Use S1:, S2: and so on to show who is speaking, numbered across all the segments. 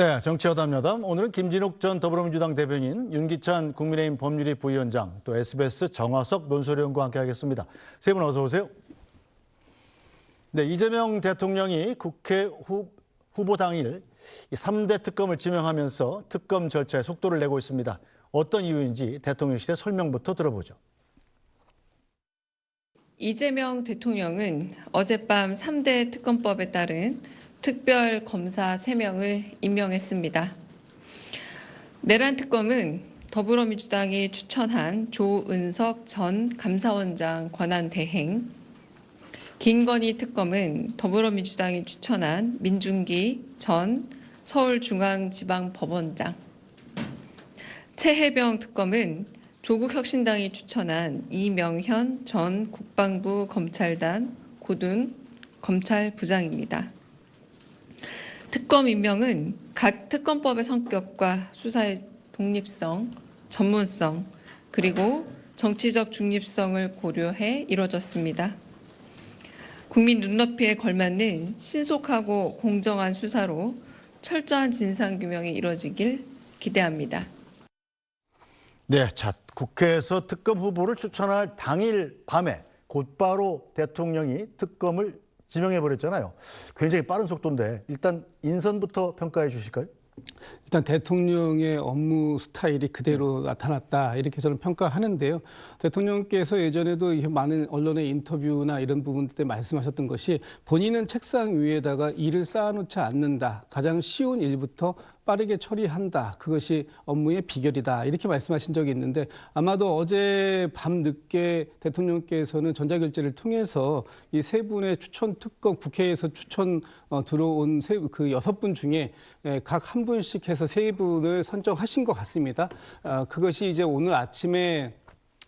S1: 네, 정치여담여담. 오늘은 김진욱 전 더불어민주당 대변인, 윤기찬 국민의힘 법률위 부위원장, 또 SBS 정화석 논설위원과 함께하겠습니다. 세 분 어서 오세요. 네, 이재명 대통령이 국회 후보 당일 3대 특검을 지명하면서 특검 절차에 속도를 내고 있습니다. 어떤 이유인지 대통령실의 설명부터 들어보죠.
S2: 이재명 대통령은 어젯밤 3대 특검법에 따른 특별 검사 3명을 임명했습니다. 내란 특검은 더불어민주당이 추천한 조은석 전 감사원장 권한 대행, 김건희 특검은 더불어민주당이 추천한 민중기 전 서울중앙지방법원장, 최혜병 특검은 조국혁신당이 추천한 이명현 전 국방부 검찰단 고등 검찰부장입니다. 특검 임명은 각 특검법의 성격과 수사의 독립성, 전문성, 그리고 정치적 중립성을 고려해 이뤄졌습니다. 국민 눈높이에 걸맞는 신속하고 공정한 수사로 철저한 진상규명이 이뤄지길 기대합니다.
S1: 네, 자, 국회에서 특검 후보를 추천할 당일 밤에 곧바로 대통령이 특검을 지명해버렸잖아요. 굉장히 빠른 속도인데 일단 인선부터 평가해 주실까요?
S3: 일단 대통령의 업무 스타일이 그대로 나타났다 이렇게 저는 평가하는데요. 대통령께서 예전에도 많은 언론의 인터뷰나 이런 부분들 때 말씀하셨던 것이 본인은 책상 위에다가 일을 쌓아놓지 않는다. 가장 쉬운 일부터 빠르게 처리한다. 그것이 업무의 비결이다. 이렇게 말씀하신 적이 있는데 아마도 어제 밤 늦게 대통령께서는 전자결제를 통해서 이 세 분의 추천 특검 국회에서 추천 들어온 그 6분 중에 각 한 분씩 해서 3분을 선정하신 것 같습니다. 그것이 이제 오늘 아침에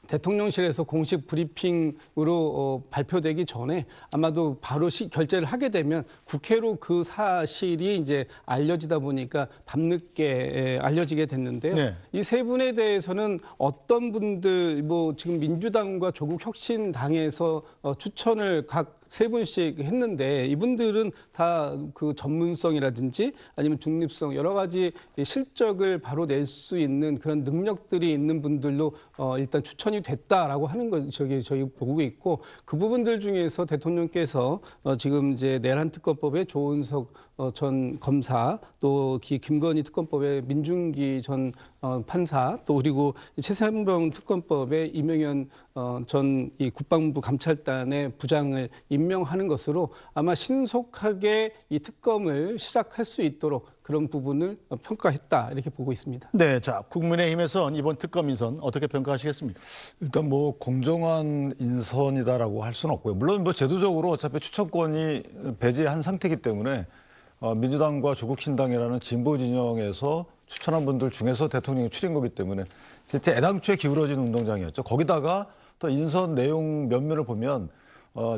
S3: 대통령실에서 공식 브리핑으로 발표되기 전에 아마도 바로 결재를 하게 되면 국회로 그 사실이 이제 알려지다 보니까 밤늦게 알려지게 됐는데요. 네. 이 세 분에 대해서는 어떤 분들 지금 민주당과 조국혁신당에서 추천을 각 3분씩 했는데 이분들은 다 그 전문성이라든지 아니면 중립성 여러 가지 실적을 바로 낼 수 있는 그런 능력들이 있는 분들로 일단 추천이 됐다라고 하는 거 저희 보고 있고 그 부분들 중에서 대통령께서 지금 이제 내란 특검법의 조은석 전 검사 또 김건희 특검법의 민중기 전 판사 또 그리고 최세병 특검법의 이명현 전 이 국방부 감찰단의 부장을 임명하는 것으로 아마 신속하게 이 특검을 시작할 수 있도록 그런 부분을 평가했다 이렇게 보고 있습니다.
S1: 네, 자 국민의힘에선 이번 특검 인선 어떻게 평가하시겠습니까?
S4: 일단 공정한 인선이다라고 할 수는 없고요. 물론 제도적으로 어차피 추천권이 배제한 상태이기 때문에 민주당과 조국신당이라는 진보 진영에서 추천한 분들 중에서 대통령이 추린 거기 때문에 실제 애당초에 기울어진 운동장이었죠. 거기다가 또 인선 내용 면면을 보면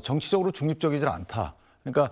S4: 정치적으로 중립적이질 않다. 그러니까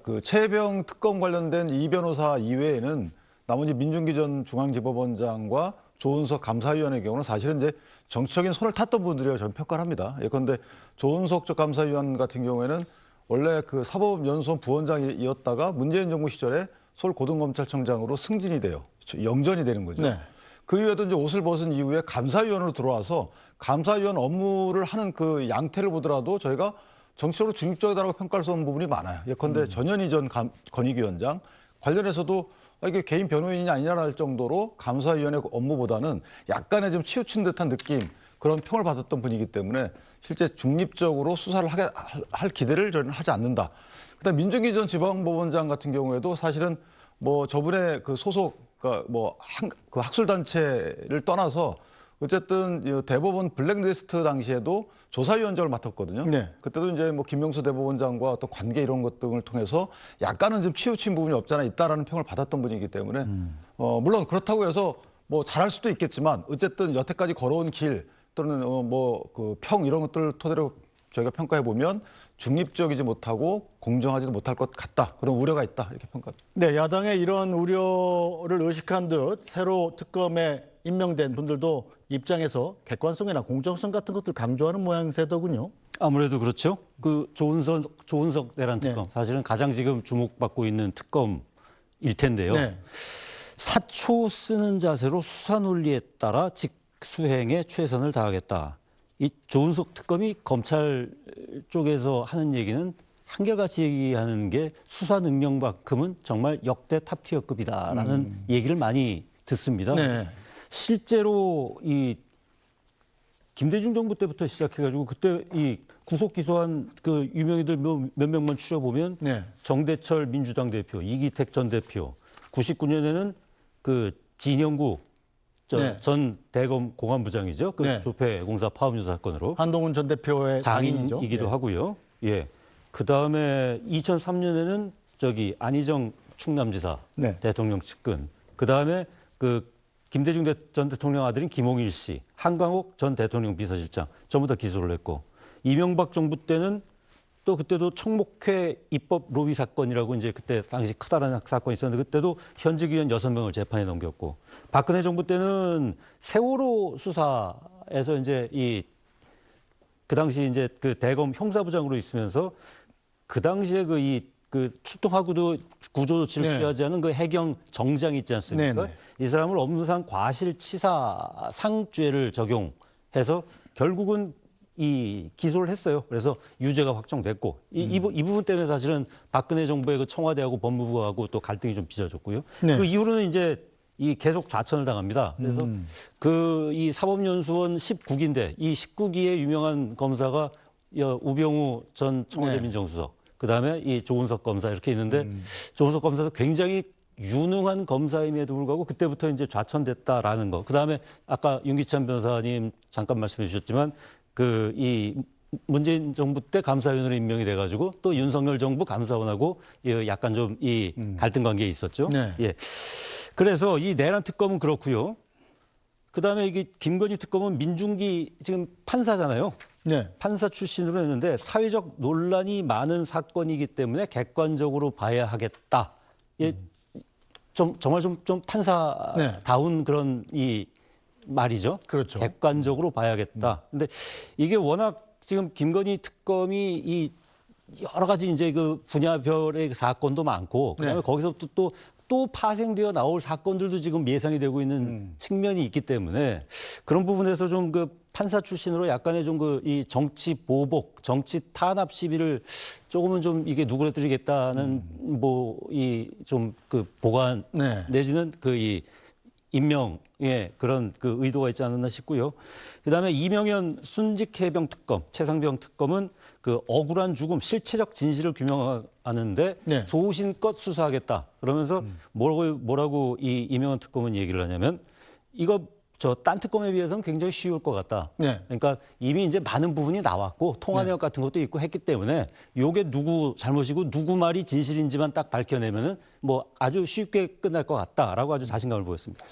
S4: 그 최혜병 특검 관련된 이 변호사 이외에는 나머지 민중기 전 중앙지법원장과 조은석 감사위원의 경우는 사실은 이제 정치적인 손을 탔던 분들이라고 저는 평가를 합니다. 예컨대 조은석 감사위원 같은 경우에는 원래 그 사법연수원 부원장이었다가 문재인 정부 시절에 서울 고등검찰청장으로 승진이 돼요. 영전이 되는 거죠. 네. 그 이후에도 이제 옷을 벗은 이후에 감사위원으로 들어와서 감사위원 업무를 하는 그 양태를 보더라도 저희가 정치적으로 중립적이다라고 평가할 수 없는 부분이 많아요. 예컨대 전현희 전 권익위원장 관련해서도 이게 개인 변호인이 아니냐라 할 정도로 감사위원회 업무보다는 약간의 좀 치우친 듯한 느낌 그런 평을 받았던 분이기 때문에 실제 중립적으로 수사를 할 기대를 저는 하지 않는다. 그다음 민중기 전 지방법원장 같은 경우에도 사실은 저분의 그 소속 그 학술단체를 떠나서 어쨌든 대법원 블랙리스트 당시에도 조사위원장을 맡았거든요. 네. 그때도 이제 김명수 대법원장과 또 관계 이런 것 등을 통해서 약간은 좀 치우친 부분이 없잖아 있다라는 평을 받았던 분이기 때문에 물론 그렇다고 해서 잘할 수도 있겠지만 어쨌든 여태까지 걸어온 길 또는 그 평 이런 것들을 토대로 저희가 평가해 보면 중립적이지 못하고 공정하지도 못할 것 같다. 그런 우려가 있다. 이렇게 평가합니다.
S1: 네, 야당의 이런 우려를 의식한 듯 새로 특검에 임명된 분들도 입장에서 객관성이나 공정성 같은 것들 강조하는 모양새더군요.
S5: 아무래도 그렇죠. 그 조은석 내란 특검 사실은 가장 지금 주목받고 있는 특검 일 텐데요.
S1: 네.
S5: 사초 쓰는 자세로 수사 논리에 따라 직수행에 최선을 다하겠다. 이 조은석 특검이 검찰 쪽에서 하는 얘기는 한결같이 얘기하는 게 수사 능력만큼은 정말 역대 탑티어급이다라는 얘기를 많이 듣습니다.
S1: 네.
S5: 실제로 이 김대중 정부 때부터 시작해가지고 그때 이 구속 기소한 그 유명인들 몇 명만 추려보면
S1: 네.
S5: 정대철 민주당 대표, 이기택 전 대표, 99년에는 그 진영구
S1: 네.
S5: 전 대검 공안부장이죠. 그
S1: 네.
S5: 조폐 공사 파업유도 사건으로
S1: 한동훈 전 대표의 장인이죠.
S5: 장인이기도
S1: 네.
S5: 하고요. 예. 그 다음에 2003년에는 저기 안희정 충남지사
S1: 네.
S5: 대통령 측근. 그 다음에 그 김대중 전 대통령 아들인 김홍일 씨, 한광옥 전 대통령 비서실장 전부 다 기소를 했고, 이명박 정부 때는 또 그때도 청목회 입법 로비 사건이라고 이제 그때 당시 크다라는 사건이 있었는데 그때도 현직 의원 6명을 재판에 넘겼고, 박근혜 정부 때는 세월호 수사에서 이제 그 당시 이제 그 대검 형사부장으로 있으면서 그 당시에 그 출동하고도 구조조치를
S1: 네.
S5: 취하지 않은 그 해경 정장 있지 않습니까?
S1: 네, 네.
S5: 이 사람을 업무상 과실치사상죄를 적용해서 결국은 이 기소를 했어요. 그래서 유죄가 확정됐고 이 부분 때문에 사실은 박근혜 정부의 그 청와대하고 법무부하고 또 갈등이 좀 빚어졌고요.
S1: 네.
S5: 그 이후로는 이제 이 계속 좌천을 당합니다. 그래서 그 이 사법연수원 19기인데 이 19기의 유명한 검사가 우병우 전 청와대
S1: 네.
S5: 민정수석, 그다음에 이 조은석 검사 이렇게 있는데 조은석 검사도 굉장히 유능한 검사임에도 불구하고 그때부터 이제 좌천됐다라는 거. 그다음에 아까 윤기찬 변호사님 잠깐 말씀해 주셨지만 그 이 문재인 정부 때 감사위원으로 임명이 돼가지고 또 윤석열 정부 감사원하고 약간 좀 이 갈등 관계에 있었죠.
S1: 네.
S5: 예. 그래서 이 내란 특검은 그렇고요. 그다음에 이게 김건희 특검은 민중기 지금 판사잖아요.
S1: 네.
S5: 판사 출신으로 했는데 사회적 논란이 많은 사건이기 때문에 객관적으로 봐야 하겠다. 예, 정말 좀 판사다운 그런 이 말이죠.
S1: 그렇죠.
S5: 객관적으로 봐야겠다. 근데 이게 워낙 지금 김건희 특검이 이 여러 가지 이제 그 분야별의 사건도 많고 그다음에
S1: 네.
S5: 거기서부터 또 파생되어 나올 사건들도 지금 예상이 되고 있는 측면이 있기 때문에 그런 부분에서 좀 그 판사 출신으로 약간의 좀 그 이 정치 보복, 정치 탄압 시비를 조금은 좀 이게 누그러뜨리겠다는 뭐 이 좀 그 보관
S1: 네.
S5: 내지는 그 이 임명의 그런 그 의도가 있지 않았나 싶고요. 그다음에 이명현 순직해병 특검, 최상병 특검은 그 억울한 죽음, 실체적 진실을 규명하는데
S1: 네.
S5: 소신껏 수사하겠다. 그러면서 뭐라고 이 이명현 특검은 얘기를 하냐면 이거 저 딴 특검에 비해서는 굉장히 쉬울 것 같다.
S1: 네.
S5: 그러니까 이미 이제 많은 부분이 나왔고 통화 내역 같은 것도 있고 했기 때문에 요게 누구 잘못이고 누구 말이 진실인지만 딱 밝혀내면은 뭐 아주 쉽게 끝날 것 같다라고 아주 자신감을 보였습니다.